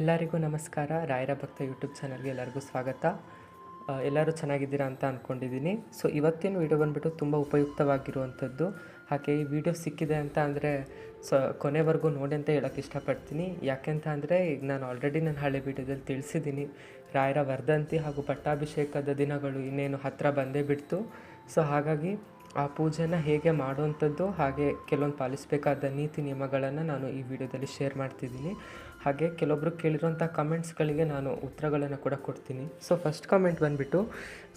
ಎಲ್ಲರಿಗೂ ನಮಸ್ಕಾರ. ರಾಯರ ಭಕ್ತ ಯೂಟ್ಯೂಬ್ ಚಾನಲ್ಗೆ ಎಲ್ಲರಿಗೂ ಸ್ವಾಗತ. ಎಲ್ಲರೂ ಚೆನ್ನಾಗಿದ್ದೀರಾ ಅಂತ ಅಂದ್ಕೊಂಡಿದ್ದೀನಿ. ಸೊ ಇವತ್ತಿನ ವಿಡಿಯೋ ಬಂದುಬಿಟ್ಟು ತುಂಬ ಉಪಯುಕ್ತವಾಗಿರುವಂಥದ್ದು. ಹಾಗೆ ಈ ವಿಡಿಯೋ ಸಿಕ್ಕಿದೆ ಅಂತ ಅಂದರೆ ಕೊನೆವರೆಗೂ ನೋಡಿ ಅಂತ ಹೇಳೋಕ್ಕೆ ಇಷ್ಟಪಡ್ತೀನಿ. ಯಾಕೆಂತ ಅಂದರೆ ಈಗ ನಾನು ಆಲ್ರೆಡಿ ನನ್ನ ಹಳೆ ವಿಡಿಯೋದಲ್ಲಿ ತಿಳಿಸಿದ್ದೀನಿ, ರಾಯರ ವರ್ಧಂತಿ ಹಾಗೂ ಪಟ್ಟಾಭಿಷೇಕದ ದಿನಗಳು ಇನ್ನೇನು ಹತ್ತಿರ ಬಂದೇ ಬಿಡ್ತು. ಸೊ ಹಾಗಾಗಿ ಆ ಪೂಜೆನ ಹೇಗೆ ಮಾಡುವಂಥದ್ದು, ಹಾಗೆ ಕೆಲವೊಂದು ಪಾಲಿಸಬೇಕಾದ ನೀತಿ ನಿಯಮಗಳನ್ನು ನಾನು ಈ ವಿಡಿಯೋದಲ್ಲಿ ಶೇರ್ ಮಾಡ್ತಿದ್ದೀನಿ. ಹಾಗೆ ಕೆಲವೊಬ್ಬರು ಕೇಳಿರೋಂಥ ಕಮೆಂಟ್ಸ್ಗಳಿಗೆ ನಾನು ಉತ್ತರಗಳನ್ನು ಕೂಡ ಕೊಡ್ತೀನಿ. ಸೊ ಫಸ್ಟ್ ಕಮೆಂಟ್ ಬಂದುಬಿಟ್ಟು,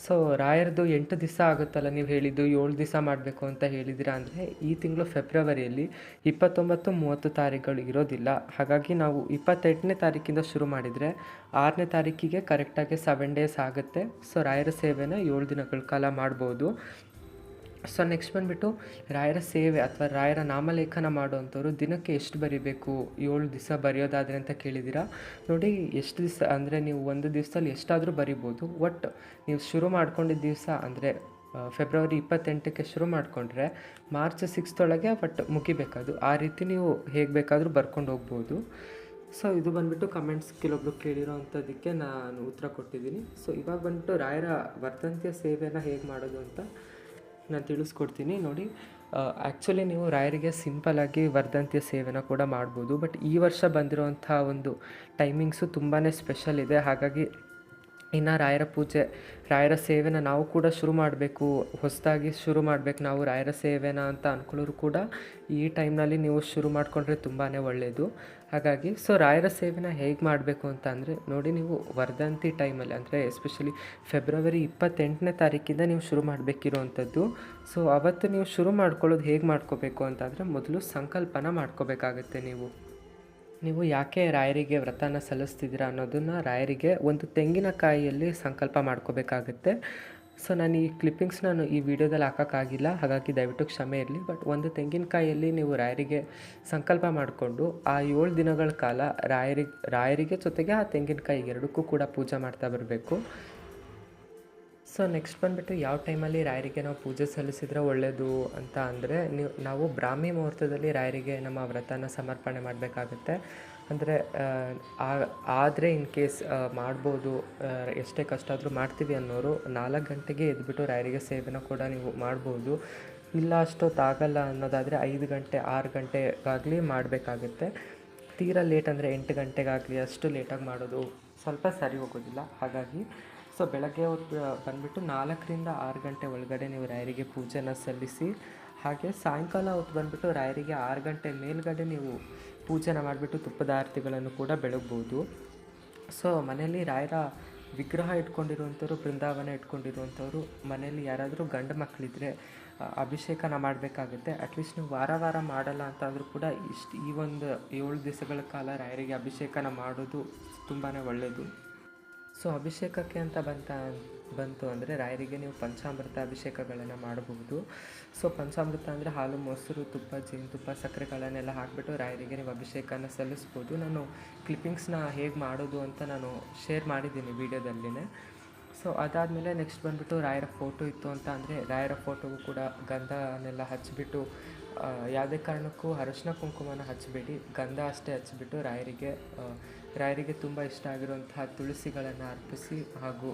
ಸೊ ರಾಯರದು 8 ದಿವಸ ಆಗುತ್ತಲ್ಲ, ನೀವು ಹೇಳಿದ್ದು 7 ದಿವಸ ಮಾಡಬೇಕು ಅಂತ ಹೇಳಿದ್ದೀರಾ. ಅಂದರೆ ಈ ತಿಂಗಳು ಫೆಬ್ರವರಿಯಲ್ಲಿ 29, 30 ತಾರೀಖುಗಳು ಇರೋದಿಲ್ಲ. ಹಾಗಾಗಿ ನಾವು 28ನೇ ತಾರೀಕಿಂದ ಶುರು ಮಾಡಿದರೆ 6ನೇ ತಾರೀಕಿಗೆ ಕರೆಕ್ಟಾಗಿ 7 ಡೇಸ್ ಆಗುತ್ತೆ. ಸೊ ರಾಯರ ಸೇವೆನ 7 ದಿನಗಳ ಕಾಲ ಮಾಡ್ಬೋದು. ಸೊ ನೆಕ್ಸ್ಟ್ ಬಂದುಬಿಟ್ಟು ರಾಯರ ಸೇವೆ ಅಥವಾ ರಾಯರ ನಾಮಲೇಖನ ಮಾಡುವಂಥವ್ರು ದಿನಕ್ಕೆ ಎಷ್ಟು ಬರಿಬೇಕು, 7 ದಿವಸ ಬರೆಯೋದಾದರೆ ಅಂತ ಕೇಳಿದ್ದೀರಾ. ನೋಡಿ, ಎಷ್ಟು ದಿವಸ ಅಂದರೆ ನೀವು ಒಂದು ದಿವಸದಲ್ಲಿ ಎಷ್ಟಾದರೂ ಬರಿಬೋದು. ಒಟ್ಟು ನೀವು ಶುರು ಮಾಡ್ಕೊಂಡಿದ್ದ ದಿವಸ ಅಂದರೆ ಫೆಬ್ರವರಿ 28ಕ್ಕೆ ಶುರು ಮಾಡಿಕೊಂಡ್ರೆ ಮಾರ್ಚ್ 6 ಒಟ್ಟು ಮುಗಿಬೇಕದು. ಆ ರೀತಿ ನೀವು ಹೇಗೆ ಬೇಕಾದರೂ ಬರ್ಕೊಂಡು ಹೋಗ್ಬೋದು. ಸೊ ಇದು ಬಂದುಬಿಟ್ಟು ಕಮೆಂಟ್ಸ್ ಕೆಲವೊಬ್ರು ಕೇಳಿರೋ ಅಂಥದ್ದಕ್ಕೆ ನಾನು ಉತ್ತರ ಕೊಟ್ಟಿದ್ದೀನಿ. ಸೊ ಇವಾಗ ಬಂದುಬಿಟ್ಟು ರಾಯರ ವರ್ಧಂತಿಯ ಸೇವೆನ ಹೇಗೆ ಮಾಡೋದು ಅಂತ ನಾನು ತಿಳಿಸ್ಕೊಡ್ತೀನಿ. ನೋಡಿ, ಆ್ಯಕ್ಚುಲಿ ನೀವು ರಾಯರಿಗೆ ಸಿಂಪಲ್ಲಾಗಿ ವರ್ಧಂತಿಯ ಸೇವೆನ ಕೂಡ ಮಾಡ್ಬೋದು. ಬಟ್ ಈ ವರ್ಷ ಬಂದಿರೋವಂಥ ಒಂದು ಟೈಮಿಂಗ್ಸು ತುಂಬಾ ಸ್ಪೆಷಲ್ ಇದೆ. ಹಾಗಾಗಿ ಇನ್ನು ರಾಯರ ಪೂಜೆ, ರಾಯರ ಸೇವೆನ ನಾವು ಕೂಡ ಶುರು ಮಾಡಬೇಕು, ಹೊಸದಾಗಿ ಶುರು ಮಾಡಬೇಕು ನಾವು ರಾಯರ ಸೇವೆನ ಅಂತ ಅಂದ್ಕೊಳ್ಳೋರು ಕೂಡ ಈ ಟೈಮ್ನಲ್ಲಿ ನೀವು ಶುರು ಮಾಡಿಕೊಂಡ್ರೆ ತುಂಬಾ ಒಳ್ಳೆಯದು. ಹಾಗಾಗಿ ಸೊ ರಾಯರ ಸೇವೆನ ಹೇಗೆ ಮಾಡಬೇಕು ಅಂತ ಅಂದರೆ, ನೋಡಿ, ನೀವು ವರ್ಧಂತಿ ಟೈಮಲ್ಲಿ ಅಂದರೆ ಎಸ್ಪೆಷಲಿ ಫೆಬ್ರವರಿ 28ನೇ ತಾರೀಕಿಂದ ನೀವು ಶುರು ಮಾಡಬೇಕಿರುವಂಥದ್ದು. ಸೊ ಅವತ್ತು ನೀವು ಶುರು ಮಾಡ್ಕೊಳ್ಳೋದು ಹೇಗೆ ಮಾಡ್ಕೋಬೇಕು ಅಂತಂದರೆ, ಮೊದಲು ಸಂಕಲ್ಪನ ಮಾಡ್ಕೋಬೇಕಾಗತ್ತೆ. ನೀವು ಯಾಕೆ ರಾಯರಿಗೆ ವ್ರತನ ಸಲ್ಲಿಸ್ತಿದ್ದೀರಾ ಅನ್ನೋದನ್ನು ರಾಯರಿಗೆ ಒಂದು ತೆಂಗಿನಕಾಯಿಯಲ್ಲಿ ಸಂಕಲ್ಪ ಮಾಡ್ಕೋಬೇಕಾಗತ್ತೆ. ಸೊ ನಾನು ಈ ಕ್ಲಿಪ್ಪಿಂಗ್ಸ್ ನಾನು ಈ ವಿಡಿಯೋದಲ್ಲಿ ಹಾಕೋಕ್ಕಾಗಿಲ್ಲ, ಹಾಗಾಗಿ ದಯವಿಟ್ಟು ಕ್ಷಮೆ ಇರಲಿ. ಬಟ್ ಒಂದು ತೆಂಗಿನಕಾಯಿಯಲ್ಲಿ ನೀವು ರಾಯರಿಗೆ ಸಂಕಲ್ಪ ಮಾಡಿಕೊಂಡು ಆ 7 ದಿನಗಳ ಕಾಲ ರಾಯರಿಗೆ ಜೊತೆಗೆ ಆ ತೆಂಗಿನಕಾಯಿಗೆ ಎರಡಕ್ಕೂ ಕೂಡ ಪೂಜೆ ಮಾಡ್ತಾ ಬರಬೇಕು. ಸೊ ನೆಕ್ಸ್ಟ್ ಬಂದುಬಿಟ್ಟು ಯಾವ ಟೈಮಲ್ಲಿ ರಾಯರಿಗೆ ನಾವು ಪೂಜೆ ಸಲ್ಲಿಸಿದ್ರೆ ಒಳ್ಳೆಯದು ಅಂತ ಅಂದರೆ, ನಾವು ಬ್ರಾಹ್ಮಿ ಮುಹೂರ್ತದಲ್ಲಿ ರಾಯರಿಗೆ ನಮ್ಮ ವ್ರತನ ಸಮರ್ಪಣೆ ಮಾಡಬೇಕಾಗತ್ತೆ. ಅಂದರೆ ಆದರೆ ಇನ್ ಕೇಸ್ ಮಾಡ್ಬೋದು, ಎಷ್ಟೇ ಕಷ್ಟ ಆದರೂ ಮಾಡ್ತೀವಿ ಅನ್ನೋರು 4 ಗಂಟೆಗೆ ಎದ್ಬಿಟ್ಟು ರಾಯರಿಗೆ ಸೇವೆನ ಕೂಡ ನೀವು ಮಾಡ್ಬೋದು. ಇಲ್ಲ ಅಷ್ಟೊತ್ತಾಗಲ್ಲ ಅನ್ನೋದಾದರೆ 5 ಗಂಟೆ 6 ಗಂಟೆಗಾಗಲಿ ಮಾಡಬೇಕಾಗುತ್ತೆ. ತೀರಾ ಲೇಟ್ ಅಂದರೆ 8 ಗಂಟೆಗಾಗಲಿ ಅಷ್ಟು ಲೇಟಾಗಿ ಮಾಡೋದು ಸ್ವಲ್ಪ ಸರಿ ಹೋಗೋದಿಲ್ಲ. ಹಾಗಾಗಿ ಸೊ ಬೆಳಗ್ಗೆ ಹೊತ್ತು ಬಂದುಬಿಟ್ಟು 4ರಿಂದ 6 ಗಂಟೆ ಒಳಗಡೆ ನೀವು ರಾಯರಿಗೆ ಪೂಜೆನ ಸಲ್ಲಿಸಿ, ಹಾಗೆ ಸಾಯಂಕಾಲ ಹೊತ್ತು ಬಂದುಬಿಟ್ಟು ರಾಯರಿಗೆ 6 ಗಂಟೆ ಮೇಲ್ಗಡೆ ನೀವು ಪೂಜೆನ ಮಾಡಿಬಿಟ್ಟು ತುಪ್ಪದ ಆರತಿಗಳನ್ನು ಕೂಡ ಬೆಳಗ್ಬೋದು. ಸೊ ಮನೆಯಲ್ಲಿ ರಾಯರ ವಿಗ್ರಹ ಇಟ್ಕೊಂಡಿರುವಂಥವ್ರು, ಬೃಂದಾವನ ಇಟ್ಕೊಂಡಿರುವಂಥವ್ರು ಮನೆಯಲ್ಲಿ ಯಾರಾದರೂ ಗಂಡು ಮಕ್ಕಳಿದ್ರೆ ಅಭಿಷೇಕನ ಮಾಡಬೇಕಾಗುತ್ತೆ. ಅಟ್ಲೀಸ್ಟ್ ನೀವು ವಾರ ಮಾಡಲ್ಲ ಅಂತಂದರೂ ಕೂಡ ಈ ಒಂದು 7 ದಿವಸಗಳ ಕಾಲ ರಾಯರಿಗೆ ಅಭಿಷೇಕನ ಮಾಡೋದು ತುಂಬಾ ಒಳ್ಳೆಯದು. ಸೊ ಅಭಿಷೇಕಕ್ಕೆ ಅಂತ ಬಂತು ಅಂದರೆ ರಾಯರಿಗೆ ನೀವು ಪಂಚಾಮೃತ ಅಭಿಷೇಕಗಳನ್ನು ಮಾಡಬಹುದು. ಸೊ ಪಂಚಾಮೃತ ಅಂದರೆ ಹಾಲು, ಮೊಸರು, ತುಪ್ಪ, ಜೇನುತುಪ್ಪ, ಸಕ್ಕರೆಗಳನ್ನೆಲ್ಲ ಹಾಕಿಬಿಟ್ಟು ರಾಯರಿಗೆ ನೀವು ಅಭಿಷೇಕನ ಸಲ್ಲಿಸ್ಬೋದು. ನಾನು ಕ್ಲಿಪ್ಪಿಂಗ್ಸ್ನ ಹೇಗೆ ಮಾಡೋದು ಅಂತ ನಾನು ಶೇರ್ ಮಾಡಿದ್ದೀನಿ ವಿಡಿಯೋದಲ್ಲಿನೇ. ಸೊ ಅದಾದಮೇಲೆ ನೆಕ್ಸ್ಟ್ ಬಂದುಬಿಟ್ಟು ರಾಯರ ಫೋಟೋ ಇತ್ತು ಅಂತ ಅಂದರೆ ರಾಯರ ಫೋಟೋಗೂ ಕೂಡ ಗಂಧನೆಲ್ಲ ಹಚ್ಚಿಬಿಟ್ಟು, ಯಾವುದೇ ಕಾರಣಕ್ಕೂ ಅರಶಿನ ಕುಂಕುಮನ ಹಚ್ಚಬೇಡಿ, ಗಂಧ ಅಷ್ಟೇ ಹಚ್ಚಿಬಿಟ್ಟು ರಾಯರಿಗೆ ತುಂಬ ಇಷ್ಟ ಆಗಿರುವಂತಹ ತುಳಸಿಗಳನ್ನು ಅರ್ಪಿಸಿ, ಹಾಗೂ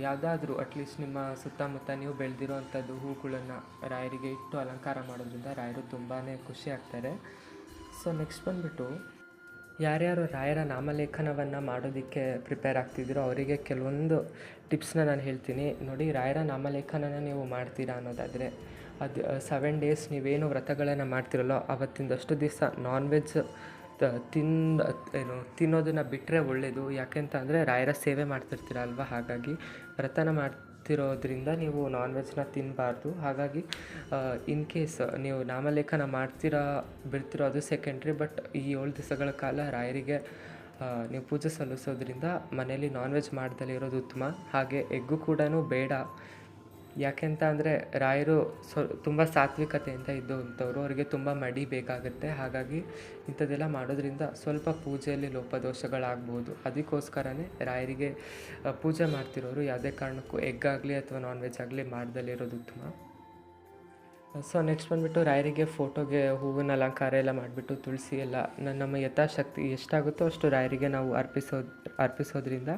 ಯಾವುದಾದ್ರೂ ಅಟ್ಲೀಸ್ಟ್ ನಿಮ್ಮ ಸುತ್ತಮುತ್ತ ನೀವು ಬೆಳೆದಿರೋ ಅಂಥದ್ದು ಹೂಗಳನ್ನು ರಾಯರಿಗೆ ಇಟ್ಟು ಅಲಂಕಾರ ಮಾಡೋದ್ರಿಂದ ರಾಯರು ತುಂಬಾ ಖುಷಿ ಆಗ್ತಾರೆ. ಸೊ ನೆಕ್ಸ್ಟ್ ಬಂದುಬಿಟ್ಟು ಯಾರ್ಯಾರು ರಾಯರ ನಾಮಲೇಖನವನ್ನು ಮಾಡೋದಕ್ಕೆ ಪ್ರಿಪೇರ್ ಆಗ್ತಿದ್ದೀರೋ ಅವರಿಗೆ ಕೆಲವೊಂದು ಟಿಪ್ಸ್ನ ನಾನು ಹೇಳ್ತೀನಿ. ನೋಡಿ, ರಾಯರ ನಾಮಲೇಖನನ ನೀವು ಮಾಡ್ತೀರಾ ಅನ್ನೋದಾದರೆ ಅದು 7 ಡೇಸ್ ನೀವೇನು ವ್ರತಗಳನ್ನು ಮಾಡ್ತಿರಲ್ಲೋ ಅವತ್ತಿಂದಷ್ಟು ದಿವಸ ನಾನ್ ವೆಜ್ ತಿನ್ನೋದನ್ನು ಬಿಟ್ಟರೆ ಒಳ್ಳೆಯದು. ಯಾಕೆಂತ ಅಂದರೆ ರಾಯರ ಸೇವೆ ಮಾಡ್ತಿರ್ತೀರ ಅಲ್ವಾ, ಹಾಗಾಗಿ ವ್ರತನ ಮಾಡ್ತಿರೋದ್ರಿಂದ ನೀವು ನಾನ್ ವೆಜ್ನ ತಿನ್ನಬಾರ್ದು. ಹಾಗಾಗಿ ಇನ್ ಕೇಸ್ ನೀವು ನಾಮಲೇಖನ ಬಿಡ್ತಿರೋ ಅದು ಸೆಕೆಂಡ್ರಿ. ಬಟ್ ಈ 7 ದಿವಸಗಳ ಕಾಲ ರಾಯರಿಗೆ ನೀವು ಪೂಜೆ ಸಲ್ಲಿಸೋದ್ರಿಂದ ಮನೇಲಿ ನಾನ್ ವೆಜ್ ಮಾಡ್ದಲೇ ಇರೋದು ಉತ್ತಮ. ಹಾಗೆ ಎಗ್ಗು ಕೂಡ ಬೇಡ. ಯಾಕೆಂತ ಅಂದರೆ ರಾಯರು ತುಂಬ ಸಾತ್ವಿಕತೆಯಿಂದ ಇದ್ದಂಥವ್ರು, ಅವರಿಗೆ ತುಂಬ ಮಡಿ ಬೇಕಾಗುತ್ತೆ. ಹಾಗಾಗಿ ಇಂಥದ್ದೆಲ್ಲ ಮಾಡೋದ್ರಿಂದ ಸ್ವಲ್ಪ ಪೂಜೆಯಲ್ಲಿ ಲೋಪದೋಷಗಳಾಗ್ಬೋದು. ಅದಕ್ಕೋಸ್ಕರನೇ ರಾಯರಿಗೆ ಪೂಜೆ ಮಾಡ್ತಿರೋರು ಯಾವುದೇ ಕಾರಣಕ್ಕೂ ಎಗ್ಗಾಗಲಿ ಅಥವಾ ನಾನ್ ವೆಜ್ ಆಗಲಿ ಮಾಡ್ದಲೇ ಇರೋದು ಉತ್ತಮ. ಸೊ ನೆಕ್ಸ್ಟ್ ಬಂದುಬಿಟ್ಟು ರಾಯರಿಗೆ ಫೋಟೋಗೆ ಹೂವಿನ ಅಲಂಕಾರ ಎಲ್ಲ ಮಾಡಿಬಿಟ್ಟು ತುಳಸಿ ಎಲ್ಲ ನಮ್ಮ ಯಥಾಶಕ್ತಿ ಎಷ್ಟಾಗುತ್ತೋ ಅಷ್ಟು ರಾಯರಿಗೆ ನಾವು ಅರ್ಪಿಸೋದ್ರಿಂದ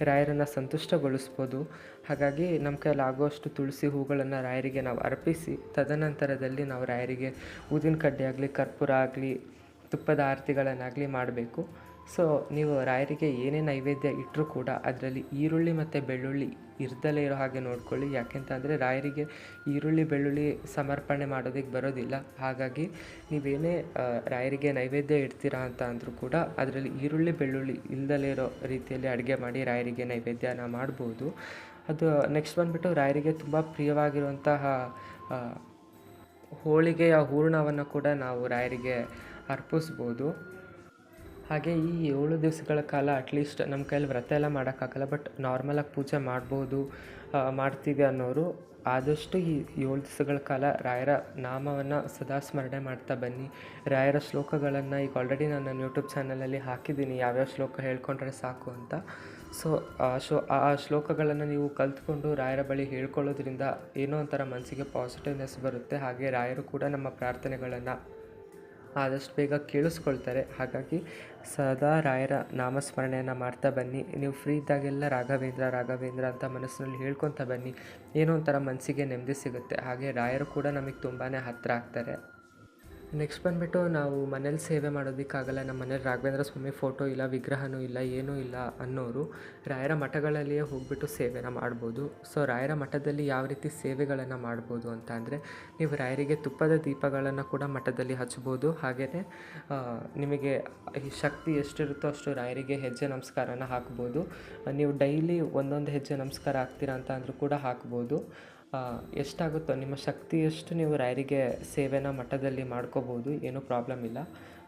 ರಾಯರನ್ನು ಸಂತುಷ್ಟಗೊಳಿಸ್ಬೋದು. ಹಾಗಾಗಿ ನಮ್ಮ ಕೈಯಲ್ಲಿ ಆಗುವಷ್ಟು ತುಳಸಿ ಹೂಗಳನ್ನು ರಾಯರಿಗೆ ನಾವು ಅರ್ಪಿಸಿ ತದನಂತರದಲ್ಲಿ ನಾವು ರಾಯರಿಗೆ ಊದಿನ ಕಡ್ಡಿ ಆಗಲಿ, ಕರ್ಪೂರ ಆಗಲಿ, ತುಪ್ಪದ ಆರತಿಗಳನ್ನಾಗಲಿ ಮಾಡಬೇಕು. ಸೊ ನೀವು ರಾಯರಿಗೆ ಏನೇ ನೈವೇದ್ಯ ಇಟ್ಟರೂ ಕೂಡ ಅದರಲ್ಲಿ ಈರುಳ್ಳಿ ಮತ್ತು ಬೆಳ್ಳುಳ್ಳಿ ಇರ್ದಲೇ ಇರೋ ಹಾಗೆ ನೋಡ್ಕೊಳ್ಳಿ. ಯಾಕೆಂತಂದರೆ ರಾಯರಿಗೆ ಈರುಳ್ಳಿ ಬೆಳ್ಳುಳ್ಳಿ ಸಮರ್ಪಣೆ ಮಾಡೋದಕ್ಕೆ ಬರೋದಿಲ್ಲ. ಹಾಗಾಗಿ ನೀವೇನೇ ರಾಯರಿಗೆ ನೈವೇದ್ಯ ಇಡ್ತೀರಾ ಅಂತ ಅಂದರೂ ಕೂಡ ಅದರಲ್ಲಿ ಈರುಳ್ಳಿ ಬೆಳ್ಳುಳ್ಳಿ ಇಲ್ದಲೇ ಇರೋ ರೀತಿಯಲ್ಲಿ ಅಡುಗೆ ಮಾಡಿ ರಾಯರಿಗೆ ನೈವೇದ್ಯನ ಮಾಡ್ಬೋದು. ಅದು ನೆಕ್ಸ್ಟ್ ಬಂದುಬಿಟ್ಟು ರಾಯರಿಗೆ ತುಂಬ ಪ್ರಿಯವಾಗಿರುವಂತಹ ಹೋಳಿಗೆಯ ಹೂರಣವನ್ನು ಕೂಡ ನಾವು ರಾಯರಿಗೆ ಅರ್ಪಿಸ್ಬೋದು. ಹಾಗೆ ಈ 7 ದಿವಸಗಳ ಕಾಲ ಅಟ್ಲೀಸ್ಟ್ ನಮ್ಮ ಕೈಯಲ್ಲಿ ವ್ರತ ಎಲ್ಲ ಮಾಡೋಕ್ಕಾಗಲ್ಲ, ಬಟ್ ನಾರ್ಮಲಾಗಿ ಪೂಜೆ ಮಾಡ್ತೀವಿ ಅನ್ನೋರು ಆದಷ್ಟು ಈ 7 ದಿವಸಗಳ ಕಾಲ ರಾಯರ ನಾಮವನ್ನು ಸದಾ ಸ್ಮರಣೆ ಮಾಡ್ತಾ ಬನ್ನಿ. ರಾಯರ ಶ್ಲೋಕಗಳನ್ನು ಈಗ ಆಲ್ರೆಡಿ ನಾನು ನನ್ನ ಯೂಟ್ಯೂಬ್ ಚಾನಲಲ್ಲಿ ಹಾಕಿದ್ದೀನಿ, ಯಾವ್ಯಾವ ಶ್ಲೋಕ ಹೇಳ್ಕೊಂಡ್ರೆ ಸಾಕು ಅಂತ. ಸೊ ಆ ಶ್ಲೋಕಗಳನ್ನು ನೀವು ಕಲ್ತ್ಕೊಂಡು ರಾಯರ ಬಳಿ ಹೇಳ್ಕೊಳ್ಳೋದ್ರಿಂದ ಏನೋ ಒಂಥರ ಮನಸ್ಸಿಗೆ ಪಾಸಿಟಿವ್ನೆಸ್ ಬರುತ್ತೆ. ಹಾಗೆ ರಾಯರು ಕೂಡ ನಮ್ಮ ಪ್ರಾರ್ಥನೆಗಳನ್ನು ಆದಷ್ಟು ಬೇಗ ಕೇಳಿಸ್ಕೊಳ್ತಾರೆ. ಹಾಗಾಗಿ ಸದಾ ರಾಯರ ನಾಮಸ್ಮರಣೆಯನ್ನು ಮಾಡ್ತಾ ಬನ್ನಿ. ನೀವು ಫ್ರೀ ಇದ್ದಾಗೆಲ್ಲ ರಾಘವೇಂದ್ರ ಅಂತ ಮನಸ್ಸಿನಲ್ಲಿ ಹೇಳ್ಕೊತಾ ಬನ್ನಿ. ಏನೋ ಒಂಥರ ಮನಸ್ಸಿಗೆ ನೆಮ್ಮದಿ ಸಿಗುತ್ತೆ. ಹಾಗೆ ರಾಯರು ಕೂಡ ನಮಗೆ ತುಂಬಾ ಹತ್ತಿರ ಆಗ್ತಾರೆ. ನೆಕ್ಸ್ಟ್ ಬಂದುಬಿಟ್ಟು ನಾವು ಮನೇಲಿ ಸೇವೆ ಮಾಡೋದಕ್ಕಾಗಲ್ಲ, ನಮ್ಮ ಮನೇಲಿ ರಾಘವೇಂದ್ರ ಸ್ವಾಮಿ ಫೋಟೋ ಇಲ್ಲ, ವಿಗ್ರಹನೂ ಇಲ್ಲ, ಏನೂ ಇಲ್ಲ ಅನ್ನೋರು ರಾಯರ ಮಠಗಳಲ್ಲಿಯೇ ಹೋಗ್ಬಿಟ್ಟು ಸೇವೆನ ಮಾಡ್ಬೋದು. ಸೊ ರಾಯರ ಮಠದಲ್ಲಿ ಯಾವ ರೀತಿ ಸೇವೆಗಳನ್ನು ಮಾಡ್ಬೋದು ಅಂತ ಅಂದರೆ, ನೀವು ರಾಯರಿಗೆ ತುಪ್ಪದ ದೀಪಗಳನ್ನು ಕೂಡ ಮಠದಲ್ಲಿ ಹಚ್ಬೋದು. ಹಾಗೆಯೇ ನಿಮಗೆ ಶಕ್ತಿ ಎಷ್ಟಿರುತ್ತೋ ಅಷ್ಟು ರಾಯರಿಗೆ ಹೆಜ್ಜೆ ನಮಸ್ಕಾರನ ಹಾಕ್ಬೋದು. ನೀವು ಡೈಲಿ ಒಂದೊಂದು ಹೆಜ್ಜೆ ನಮಸ್ಕಾರ ಹಾಕ್ತೀರಾ ಅಂತ ಅಂದರೂ ಕೂಡ ಹಾಕ್ಬೋದು. ಎಷ್ಟಾಗುತ್ತೋ ನಿಮ್ಮ ಶಕ್ತಿ ಎಷ್ಟು ನೀವು ರಾಯರಿಗೆ ಸೇವೆನ ಮಠದಲ್ಲಿ ಮಾಡ್ಕೋಬೋದು, ಏನೂ ಪ್ರಾಬ್ಲಮ್ ಇಲ್ಲ.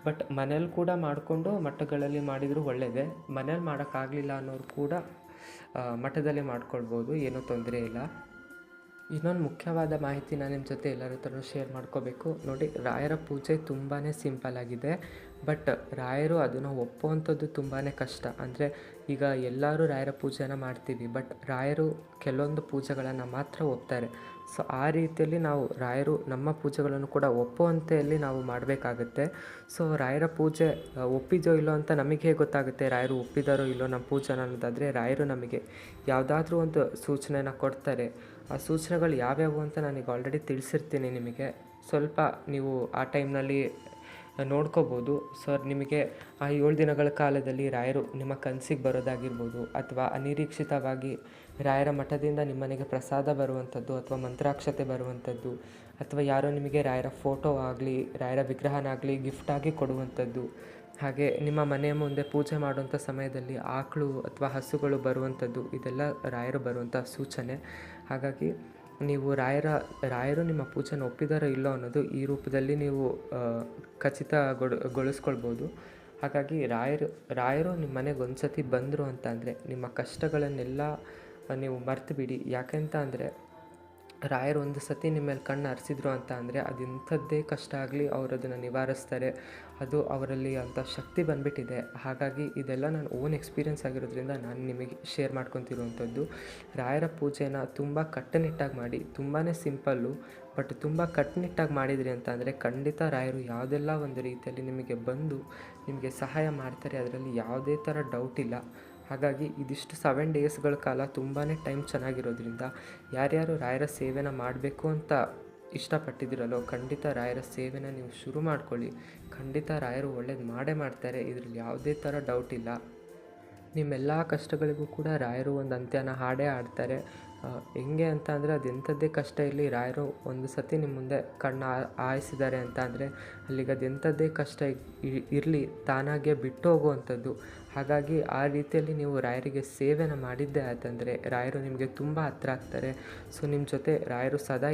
ಬಟ್ ಮನೇಲಿ ಕೂಡ ಮಾಡಿಕೊಂಡು ಮಠಗಳಲ್ಲಿ ಮಾಡಿದರೂ ಒಳ್ಳೆಯದೇ. ಮನೇಲಿ ಮಾಡೋಕ್ಕಾಗಲಿಲ್ಲ ಅನ್ನೋರು ಕೂಡ ಮಠದಲ್ಲಿ ಮಾಡ್ಕೊಳ್ಬೋದು, ಏನೂ ತೊಂದರೆ ಇಲ್ಲ. ಇನ್ನೊಂದು ಮುಖ್ಯವಾದ ಮಾಹಿತಿ ನಾನು ನಿಮ್ಮ ಜೊತೆ ಎಲ್ಲರ ಹತ್ರನೂ ಶೇರ್ ಮಾಡ್ಕೋಬೇಕು. ನೋಡಿ, ರಾಯರ ಪೂಜೆ ತುಂಬಾ ಸಿಂಪಲ್ಲಾಗಿದೆ, ಬಟ್ ರಾಯರು ಅದನ್ನು ಒಪ್ಪುವಂಥದ್ದು ತುಂಬಾ ಕಷ್ಟ. ಅಂದರೆ ಈಗ ಎಲ್ಲರೂ ರಾಯರ ಪೂಜೆನ ಮಾಡ್ತೀವಿ, ಬಟ್ ರಾಯರು ಕೆಲವೊಂದು ಪೂಜೆಗಳನ್ನು ಮಾತ್ರ ಒಪ್ತಾರೆ. ಸೊ ಆ ರೀತಿಯಲ್ಲಿ ನಾವು ರಾಯರು ನಮ್ಮ ಪೂಜೆಗಳನ್ನು ಕೂಡ ಒಪ್ಪುವಂತೆಯಲ್ಲಿ ನಾವು ಮಾಡಬೇಕಾಗತ್ತೆ. ಸೊ ರಾಯರ ಪೂಜೆ ಒಪ್ಪಿದೋ ಇಲ್ಲೋ ಅಂತ ನಮಗೆ ಹೇಗೆ ಗೊತ್ತಾಗುತ್ತೆ ರಾಯರು ಒಪ್ಪಿದಾರೋ ಇಲ್ಲೋ ನಮ್ಮ ಪೂಜೆನ ಅನ್ನೋದಾದರೆ, ರಾಯರು ನಮಗೆ ಯಾವುದಾದ್ರೂ ಒಂದು ಸೂಚನೆನ ಕೊಡ್ತಾರೆ. ಆ ಸೂಚನೆಗಳು ಯಾವ್ಯಾವು ಅಂತ ನಾನೀಗ ಆಲ್ರೆಡಿ ತಿಳಿಸಿರ್ತೀನಿ ನಿಮಗೆ. ಸ್ವಲ್ಪ ನೀವು ಆ ಟೈಮ್ನಲ್ಲಿ ನೋಡ್ಕೋಬೋದು. ಸೊ ನಿಮಗೆ ಆ 7 ದಿನಗಳ ಕಾಲದಲ್ಲಿ ರಾಯರು ನಿಮ್ಮ ಕನಸಿಗೆ ಬರೋದಾಗಿರ್ಬೋದು, ಅಥವಾ ಅನಿರೀಕ್ಷಿತವಾಗಿ ರಾಯರ ಮಠದಿಂದ ನಿಮ್ಮನೆಗೆ ಪ್ರಸಾದ ಬರುವಂಥದ್ದು, ಅಥವಾ ಮಂತ್ರಾಕ್ಷತೆ ಬರುವಂಥದ್ದು, ಅಥವಾ ಯಾರೋ ನಿಮಗೆ ರಾಯರ ಫೋಟೋ ಆಗಲಿ, ರಾಯರ ವಿಗ್ರಹನಾಗಲಿ ಗಿಫ್ಟಾಗಿ ಕೊಡುವಂಥದ್ದು. ಹಾಗೆ ನಿಮ್ಮ ಮನೆಯ ಮುಂದೆ ಪೂಜೆ ಮಾಡುವಂಥ ಸಮಯದಲ್ಲಿ ಆಕಳು ಅಥವಾ ಹಸುಗಳು ಬರುವಂಥದ್ದು, ಇದೆಲ್ಲ ರಾಯರು ಬರುವಂಥ ಸೂಚನೆ. ಹಾಗಾಗಿ ನೀವು ರಾಯರು ನಿಮ್ಮ ಪೂಜೆನ ಒಪ್ಪಿದಾರೋ ಇಲ್ಲೋ ಅನ್ನೋದು ಈ ರೂಪದಲ್ಲಿ ನೀವು ಖಚಿತಗೊಳಿಸ್ಕೊಳ್ಬೋದು. ಹಾಗಾಗಿ ರಾಯರು ನಿಮ್ಮ ಮನೆಗೆ ಒಂದು ಸತಿ ಬಂದರು ಅಂತ ಅಂದರೆ ನಿಮ್ಮ ಕಷ್ಟಗಳನ್ನೆಲ್ಲ ನೀವು ಮರ್ತು ಬಿಡಿ. ಯಾಕೆಂತ ಅಂದರೆ ರಾಯರು ಒಂದು ಸತಿ ನಿಮ್ಮ ಮೇಲೆ ಕಣ್ಣು ಹರಿಸಿದ್ರು ಅಂತ ಅಂದರೆ ಅದು ಇಂಥದ್ದೇ ಕಷ್ಟ ಆಗಲಿ ಅವರು ಅದನ್ನು ನಿವಾರಿಸ್ತಾರೆ. ಅದು ಅವರಲ್ಲಿ ಅಂಥ ಶಕ್ತಿ ಬಂದುಬಿಟ್ಟಿದೆ. ಹಾಗಾಗಿ ಇದೆಲ್ಲ ನಾನು ಓನ್ ಎಕ್ಸ್ಪೀರಿಯೆನ್ಸ್ ಆಗಿರೋದ್ರಿಂದ ನಾನು ನಿಮಗೆ ಶೇರ್ ಮಾಡ್ಕೊತಿರುವಂಥದ್ದು. ರಾಯರ ಪೂಜೆನ ತುಂಬ ಕಟ್ಟುನಿಟ್ಟಾಗಿ ಮಾಡಿ, ತುಂಬಾ ಸಿಂಪಲ್ಲು, ಬಟ್ ತುಂಬ ಕಟ್ಟುನಿಟ್ಟಾಗಿ ಮಾಡಿದ್ರಿ ಅಂತ ಅಂದರೆ ಖಂಡಿತ ರಾಯರು ಯಾವುದೆಲ್ಲ ಒಂದು ರೀತಿಯಲ್ಲಿ ನಿಮಗೆ ಬಂದು ನಿಮಗೆ ಸಹಾಯ ಮಾಡ್ತಾರೆ, ಅದರಲ್ಲಿ ಯಾವುದೇ ಥರ ಡೌಟ್ ಇಲ್ಲ. ಹಾಗಾಗಿ ಇದಿಷ್ಟು 7 ಡೇಸ್ಗಳ ಕಾಲ ತುಂಬಾ ಟೈಮ್ ಚೆನ್ನಾಗಿರೋದ್ರಿಂದ ಯಾರ್ಯಾರು ರಾಯರ ಸೇವೆನ ಮಾಡಬೇಕು ಅಂತ ಇಷ್ಟಪಟ್ಟಿದ್ದೀರಲ್ಲೋ ಖಂಡಿತ ರಾಯರ ಸೇವೆನ ನೀವು ಶುರು ಮಾಡ್ಕೊಳ್ಳಿ. ಖಂಡಿತ ರಾಯರು ಒಳ್ಳೇದು ಮಾಡೇ ಮಾಡ್ತಾರೆ, ಇದರಲ್ಲಿ ಯಾವುದೇ ಥರ ಡೌಟ್ ಇಲ್ಲ. ನಿಮ್ಮೆಲ್ಲ ಕಷ್ಟಗಳಿಗೂ ಕೂಡ ರಾಯರು ಒಂದು ಅಂತ್ಯನ ಹಾಡೇ ಆಡ್ತಾರೆ. ಹೆಂಗೆ ಅಂತ ಅಂದರೆ ಅದು ಎಂಥದ್ದೇ ಕಷ್ಟ ಇರಲಿ, ರಾಯರು ಒಂದು ಸತಿ ನಿಮ್ಮ ಮುಂದೆ ಕಣ್ಣು ಹಾಯಿಸಿದ್ದಾರೆ ಅಂತ ಅಂದರೆ ಅಲ್ಲಿಗೆ ಅದು ಎಂಥದ್ದೇ ಕಷ್ಟ ಇರಲಿ ತಾನಾಗೆ ಬಿಟ್ಟು ಹೋಗುವಂಥದ್ದು. ಹಾಗಾಗಿ ಆ ರೀತಿಯಲ್ಲಿ ನೀವು ರಾಯರಿಗೆ ಸೇವೆನ ಮಾಡಿದ್ದೆ ಆಯ್ತಂದರೆ ರಾಯರು ನಿಮಗೆ ತುಂಬ ಹತ್ತಿರ ಆಗ್ತಾರೆ. ಸೊ ನಿಮ್ಮ ಜೊತೆ ರಾಯರು ಸದಾ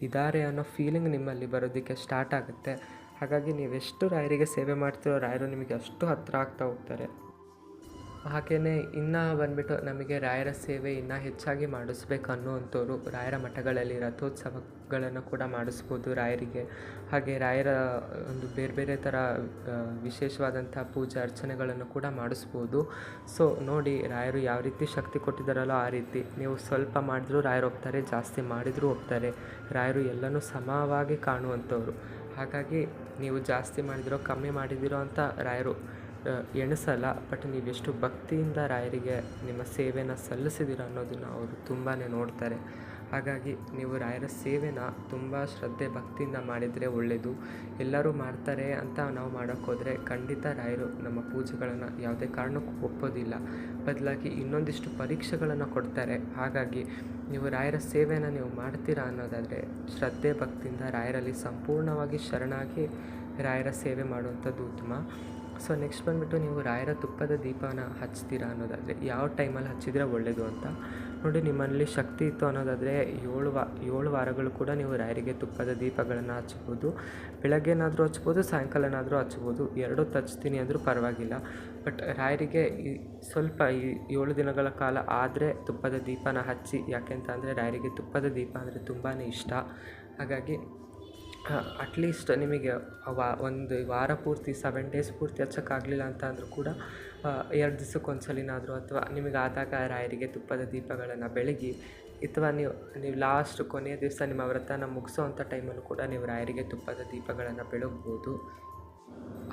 ಇದ್ದಾರೆ ಅನ್ನೋ ಫೀಲಿಂಗ್ ನಿಮ್ಮಲ್ಲಿ ಬರೋದಕ್ಕೆ ಸ್ಟಾರ್ಟ್ ಆಗುತ್ತೆ. ಹಾಗಾಗಿ ನೀವೆಷ್ಟು ರಾಯರಿಗೆ ಸೇವೆ ಮಾಡ್ತೀರೋ ರಾಯರು ನಿಮಗೆ ಅಷ್ಟು ಹತ್ತಿರ ಆಗ್ತಾ ಹೋಗ್ತಾರೆ. ಹಾಗೆಯೇ ಇನ್ನು ಬಂದುಬಿಟ್ಟು ನಮಗೆ ರಾಯರ ಸೇವೆ ಇನ್ನೂ ಹೆಚ್ಚಾಗಿ ಮಾಡಿಸ್ಬೇಕು ಅನ್ನುವಂಥವ್ರು ರಾಯರ ಮಠಗಳಲ್ಲಿ ರಥೋತ್ಸವಗಳನ್ನು ಕೂಡ ಮಾಡಿಸ್ಬೋದು ರಾಯರಿಗೆ. ಹಾಗೆ ರಾಯರ ಒಂದು ಬೇರೆ ಬೇರೆ ಥರ ವಿಶೇಷವಾದಂಥ ಪೂಜೆ ಅರ್ಚನೆಗಳನ್ನು ಕೂಡ ಮಾಡಿಸ್ಬೋದು. ಸೊ ನೋಡಿ, ರಾಯರು ಯಾವ ರೀತಿ ಶಕ್ತಿ ಕೊಟ್ಟಿದ್ದಾರಲ್ಲೋ ಆ ರೀತಿ ನೀವು ಸ್ವಲ್ಪ ಮಾಡಿದ್ರೂ ರಾಯರು ಒಪ್ತಾರೆ, ಜಾಸ್ತಿ ಮಾಡಿದರೂ ಒಪ್ತಾರೆ. ರಾಯರು ಎಲ್ಲನೂ ಸಮವಾಗಿ ಕಾಣುವಂಥವ್ರು. ಹಾಗಾಗಿ ನೀವು ಜಾಸ್ತಿ ಮಾಡಿದಿರೋ ಕಮ್ಮಿ ಮಾಡಿದಿರೋ ಅಂತ ರಾಯರು ಎಣಿಸಲ್ಲ. ಬಟ್ ನೀವೆಷ್ಟು ಭಕ್ತಿಯಿಂದ ರಾಯರಿಗೆ ನಿಮ್ಮ ಸೇವೆನ ಸಲ್ಲಿಸಿದ್ದೀರ ಅನ್ನೋದನ್ನು ಅವರು ತುಂಬಾ ನೋಡ್ತಾರೆ. ಹಾಗಾಗಿ ನೀವು ರಾಯರ ಸೇವೆನ ತುಂಬ ಶ್ರದ್ಧೆ ಭಕ್ತಿಯಿಂದ ಮಾಡಿದರೆ ಒಳ್ಳೆಯದು. ಎಲ್ಲರೂ ಮಾಡ್ತಾರೆ ಅಂತ ನಾವು ಮಾಡೋಕ್ಕೋದ್ರೆ ಖಂಡಿತ ರಾಯರು ನಮ್ಮ ಪೂಜೆಗಳನ್ನು ಯಾವುದೇ ಕಾರಣಕ್ಕೂ ಒಪ್ಪೋದಿಲ್ಲ. ಬದಲಾಗಿ ಇನ್ನೊಂದಿಷ್ಟು ಪರೀಕ್ಷೆಗಳನ್ನು ಕೊಡ್ತಾರೆ. ಹಾಗಾಗಿ ನೀವು ರಾಯರ ಸೇವೆನ ನೀವು ಮಾಡ್ತೀರಾ ಅನ್ನೋದಾದರೆ ಶ್ರದ್ಧೆ ಭಕ್ತಿಯಿಂದ ರಾಯರಲ್ಲಿ ಸಂಪೂರ್ಣವಾಗಿ ಶರಣಾಗಿ ರಾಯರ ಸೇವೆ ಮಾಡುವಂಥದ್ದು ಉತ್ತಮ. ಸೊ ನೆಕ್ಸ್ಟ್ ಬಂದುಬಿಟ್ಟು ನೀವು ರಾಯರ ತುಪ್ಪದ ದೀಪನ ಹಚ್ತೀರಾ ಅನ್ನೋದಾದರೆ ಯಾವ ಟೈಮಲ್ಲಿ ಹಚ್ಚಿದರೆ ಒಳ್ಳೆಯದು ಅಂತ ನೋಡಿ. ನಿಮ್ಮಲ್ಲಿ ಶಕ್ತಿ ಇತ್ತು ಅನ್ನೋದಾದರೆ 7 ವಾರಗಳು ಕೂಡ ನೀವು ರಾಯರಿಗೆ ತುಪ್ಪದ ದೀಪಗಳನ್ನು ಹಚ್ಬೋದು. ಬೆಳಗ್ಗೆನಾದರೂ ಹಚ್ಬೋದು, ಸಾಯಂಕಾಲನಾದರೂ ಹಚ್ಬೋದು. ಎರಡೂ ಹಚ್ತೀನಿ ಅಂದರೂ ಪರವಾಗಿಲ್ಲ. ಬಟ್ ರಾಯರಿಗೆ ಸ್ವಲ್ಪ 7 ದಿನಗಳ ಕಾಲ ಆದರೆ ತುಪ್ಪದ ದೀಪನ ಹಚ್ಚಿ. ಯಾಕೆಂತ ಅಂದರೆ ರಾಯರಿಗೆ ತುಪ್ಪದ ದೀಪ ಅಂದರೆ ತುಂಬಾ ಇಷ್ಟ. ಹಾಗಾಗಿ ಅಟ್ಲೀಸ್ಟ್ ನಿಮಗೆ ಒಂದು ವಾರ ಪೂರ್ತಿ 7 ಡೇಸ್ ಪೂರ್ತಿ ಹಚ್ಚೋಕ್ಕಾಗಲಿಲ್ಲ ಅಂತ ಅಂದರೂ ಕೂಡ 2 ದಿವಸಕ್ಕೊಂದ್ಸಲಿನಾದರೂ ಅಥವಾ ನಿಮಗೆ ಆದಾಗ ರಾಯರಿಗೆ ತುಪ್ಪದ ದೀಪಗಳನ್ನು ಬೆಳಗಿ, ಅಥವಾ ನೀವು ಲಾಸ್ಟ್ ಕೊನೆಯ ದಿವಸ ನಿಮ್ಮ ವ್ರತನ ಮುಗಿಸೋವಂಥ ಟೈಮಲ್ಲೂ ಕೂಡ ನೀವು ರಾಯರಿಗೆ ತುಪ್ಪದ ದೀಪಗಳನ್ನು ಬೆಳಗ್ಬೋದು.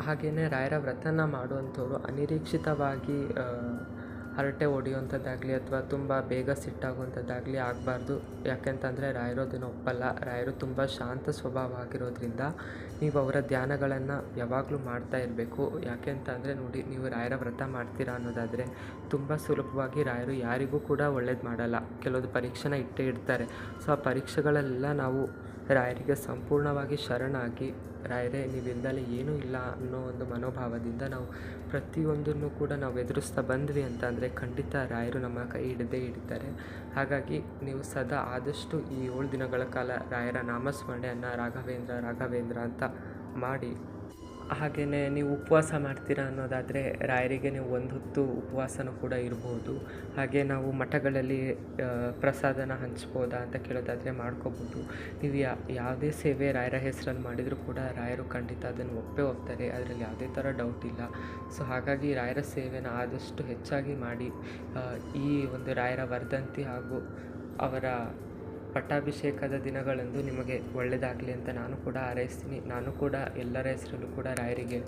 ಹಾಗೆಯೇ ರಾಯರ ವ್ರತನ ಮಾಡುವಂಥವ್ರು ಅನಿರೀಕ್ಷಿತವಾಗಿ ಹರಟೆ ಹೊಡೆಯುವಂಥದ್ದಾಗಲಿ ಅಥವಾ ತುಂಬ ಬೇಗ ಸಿಟ್ಟಾಗುವಂಥದ್ದಾಗಲಿ ಆಗಬಾರ್ದು. ಯಾಕೆಂತಂದರೆ ರಾಯರು ಅದನ್ನು ಒಪ್ಪಲ್ಲ. ರಾಯರು ತುಂಬ ಶಾಂತ ಸ್ವಭಾವ ಆಗಿರೋದ್ರಿಂದ ನೀವು ಅವರ ಧ್ಯಾನಗಳನ್ನು ಯಾವಾಗಲೂ ಮಾಡ್ತಾ ಇರಬೇಕು. ಯಾಕೆ ಅಂತ ಅಂದರೆ ನೋಡಿ, ನೀವು ರಾಯರ ವ್ರತ ಮಾಡ್ತೀರಾ ಅನ್ನೋದಾದರೆ ತುಂಬ ಸುಲಭವಾಗಿ ರಾಯರು ಯಾರಿಗೂ ಕೂಡ ಒಳ್ಳೇದು ಮಾಡಲ್ಲ. ಕೆಲವೊಂದು ಪರೀಕ್ಷೆನ ಇಟ್ಟೇ ಇಡ್ತಾರೆ. ಸೊ ಆ ಪರೀಕ್ಷೆಗಳೆಲ್ಲ ನಾವು ರಾಯರಿಗೆ ಸಂಪೂರ್ಣವಾಗಿ ಶರಣಾಗಿ, ರಾಯರೇ ನೀವಿಲ್ದಲೇ ಏನೂ ಇಲ್ಲ ಅನ್ನೋ ಒಂದು ಮನೋಭಾವದಿಂದ ನಾವು ಪ್ರತಿಯೊಂದನ್ನು ಕೂಡ ನಾವು ಎದುರಿಸ್ತಾ ಬಂದ್ವಿ ಅಂತ ಅಂದರೆ ಖಂಡಿತ ರಾಯರು ನಮ್ಮ ಕೈ ಹಿಡಿತಾರೆ. ಹಾಗಾಗಿ ನೀವು ಸದಾ ಆದಷ್ಟು ಈ 7 ದಿನಗಳ ಕಾಲ ರಾಯರ ನಾಮಸ್ಮರಣೆಯನ್ನು ರಾಘವೇಂದ್ರ ರಾಘವೇಂದ್ರ ಅಂತ ಮಾಡಿ. ಹಾಗೆಯೇ ನೀವು ಉಪವಾಸ ಮಾಡ್ತೀರಾ ಅನ್ನೋದಾದರೆ ರಾಯರಿಗೆ ನೀವು ಒಂದು ಹೊತ್ತು ಉಪವಾಸನೂ ಕೂಡ ಇರ್ಬೋದು. ಹಾಗೆ ನಾವು ಮಠಗಳಲ್ಲಿ ಪ್ರಸಾದನ ಹಂಚ್ಬೋದಾ ಅಂತ ಕೇಳೋದಾದರೆ ಮಾಡ್ಕೋಬೋದು. ನೀವು ಯಾವುದೇ ಸೇವೆ ರಾಯರ ಹೆಸರಲ್ಲಿ ಮಾಡಿದರೂ ಕೂಡ ರಾಯರು ಖಂಡಿತ ಅದನ್ನು ಒಪ್ತಾರೆ. ಅದರಲ್ಲಿ ಯಾವುದೇ ಥರ ಡೌಟ್ ಇಲ್ಲ. ಸೊ ಹಾಗಾಗಿ ರಾಯರ ಸೇವೆನ ಆದಷ್ಟು ಹೆಚ್ಚಾಗಿ ಮಾಡಿ. ಈ ಒಂದು ರಾಯರ ವರ್ಧಂತಿ ಹಾಗೂ ಅವರ ಪಟ್ಟಾಭಿಷೇಕದ ದಿನಗಳಂದು ನಿಮಗೆ ಒಳ್ಳೆಯದಾಗಲಿ ಅಂತ ನಾನು ಕೂಡ ಹಾರೈಸ್ತೀನಿ. ನಾನು ಕೂಡ ಎಲ್ಲರ ಹೆಸರಲ್ಲೂ ಕೂಡ ರಾಯರಿಗೆ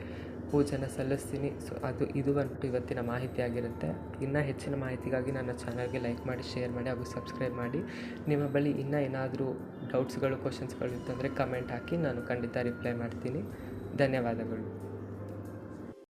ಪೂಜೆನ ಸಲ್ಲಿಸ್ತೀನಿ. ಸೊ ಇದು ಬಂದ್ಬಿಟ್ಟು ಇವತ್ತಿನ ಮಾಹಿತಿ ಆಗಿರುತ್ತೆ. ಇನ್ನೂ ಹೆಚ್ಚಿನ ಮಾಹಿತಿಗಾಗಿ ನನ್ನ ಚಾನಲ್ಗೆ ಲೈಕ್ ಮಾಡಿ, ಶೇರ್ ಮಾಡಿ ಹಾಗೂ ಸಬ್ಸ್ಕ್ರೈಬ್ ಮಾಡಿ. ನಿಮ್ಮ ಬಳಿ ಇನ್ನೂ ಏನಾದರೂ ಡೌಟ್ಸ್ಗಳು, ಕ್ವಶನ್ಸ್ಗಳು ಇತ್ತಂದರೆ ಕಮೆಂಟ್ ಹಾಕಿ, ನಾನು ಖಂಡಿತ ರಿಪ್ಲೈ ಮಾಡ್ತೀನಿ. ಧನ್ಯವಾದಗಳು.